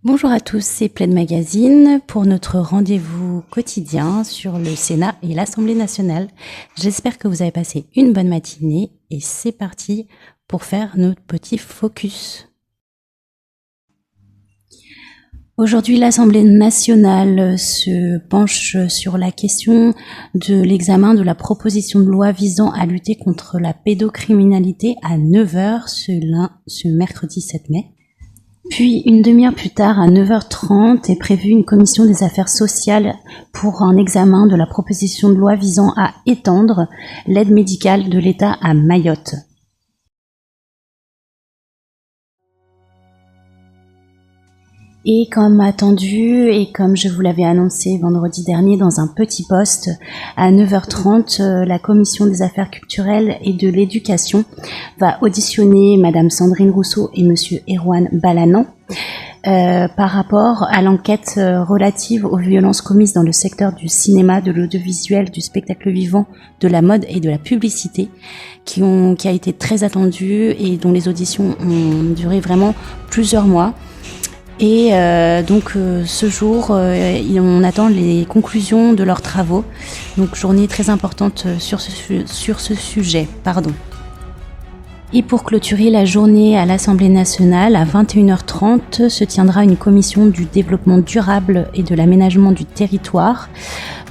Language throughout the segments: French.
Bonjour à tous, c'est Plaid Magazine pour notre rendez-vous quotidien sur le Sénat et l'Assemblée nationale. J'espère que vous avez passé une bonne matinée et c'est parti pour faire notre petit focus. Aujourd'hui, l'Assemblée nationale se penche sur la question de l'examen de la proposition de loi visant à lutter contre la pédocriminalité à 9h ce mercredi 7 mai. Puis, une demi-heure plus tard, à 9h30, est prévue une commission des affaires sociales pour un examen de la proposition de loi visant à étendre l'aide médicale de l'État à Mayotte. Et comme attendu, et comme je vous l'avais annoncé vendredi dernier dans un petit post, à 9h30, la Commission des affaires culturelles et de l'éducation va auditionner Madame Sandrine Rousseau et Monsieur Erwan Balanan par rapport à l'enquête relative aux violences commises dans le secteur du cinéma, de l'audiovisuel, du spectacle vivant, de la mode et de la publicité, qui a été très attendue et dont les auditions ont duré vraiment plusieurs mois. Et ce jour, on attend les conclusions de leurs travaux. Donc journée très importante sur ce sujet. Et pour clôturer la journée à l'Assemblée nationale, à 21h30, se tiendra une commission du développement durable et de l'aménagement du territoire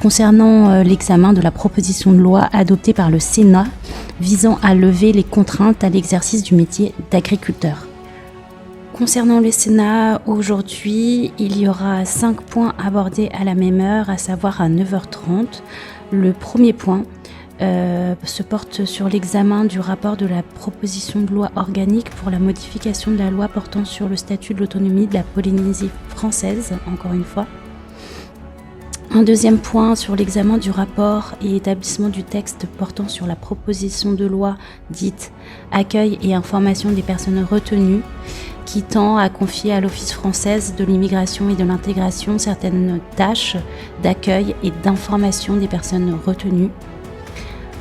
concernant l'examen de la proposition de loi adoptée par le Sénat visant à lever les contraintes à l'exercice du métier d'agriculteur. Concernant le Sénat, aujourd'hui, il y aura 5 points abordés à la même heure, à savoir à 9h30. Le premier point se porte sur l'examen du rapport de la proposition de loi organique pour la modification de la loi portant sur le statut de l'autonomie de la Polynésie française, encore une fois. Un deuxième point sur l'examen du rapport et établissement du texte portant sur la proposition de loi dite « Accueil et information des personnes retenues » qui tend à confier à l'Office française de l'immigration et de l'intégration certaines tâches d'accueil et d'information des personnes retenues.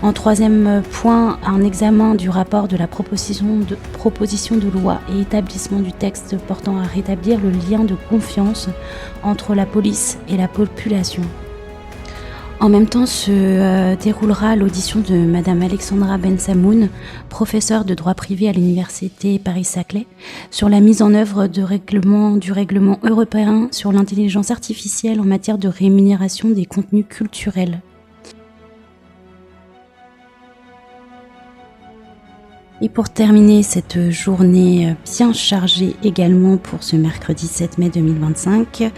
En troisième point, un examen du rapport de la proposition de loi et établissement du texte portant à rétablir le lien de confiance entre la police et la population. En même temps se déroulera l'audition de Madame Alexandra Bensamoun, professeure de droit privé à l'université Paris-Saclay, sur la mise en œuvre du règlement européen sur l'intelligence artificielle en matière de rémunération des contenus culturels. Et pour terminer cette journée bien chargée également pour ce mercredi 7 mai 2025,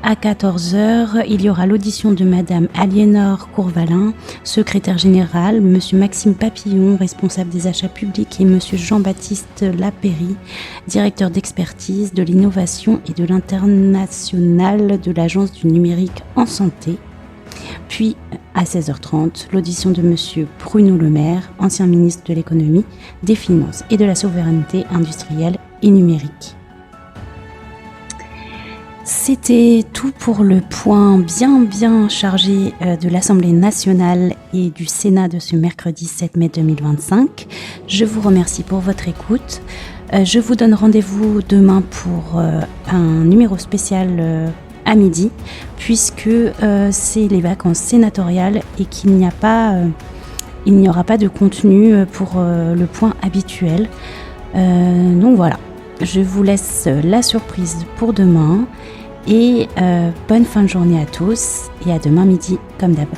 à 14h, il y aura l'audition de Madame Aliénor Courvalin, secrétaire générale, Monsieur Maxime Papillon, responsable des achats publics et Monsieur Jean-Baptiste Lapéry, directeur d'expertise, de l'innovation et de l'international de l'Agence du numérique en santé. Puis, à 16h30, l'audition de Monsieur Bruno Le Maire, ancien ministre de l'économie, des finances et de la souveraineté industrielle et numérique. C'était tout pour le point bien chargé de l'Assemblée nationale et du Sénat de ce mercredi 7 mai 2025. Je vous remercie pour votre écoute. Je vous donne rendez-vous demain pour un numéro spécial à midi, puisque c'est les vacances sénatoriales et qu'il n'y aura pas de contenu pour le point habituel. Donc voilà, je vous laisse la surprise pour demain et bonne fin de journée à tous et à demain midi comme d'hab.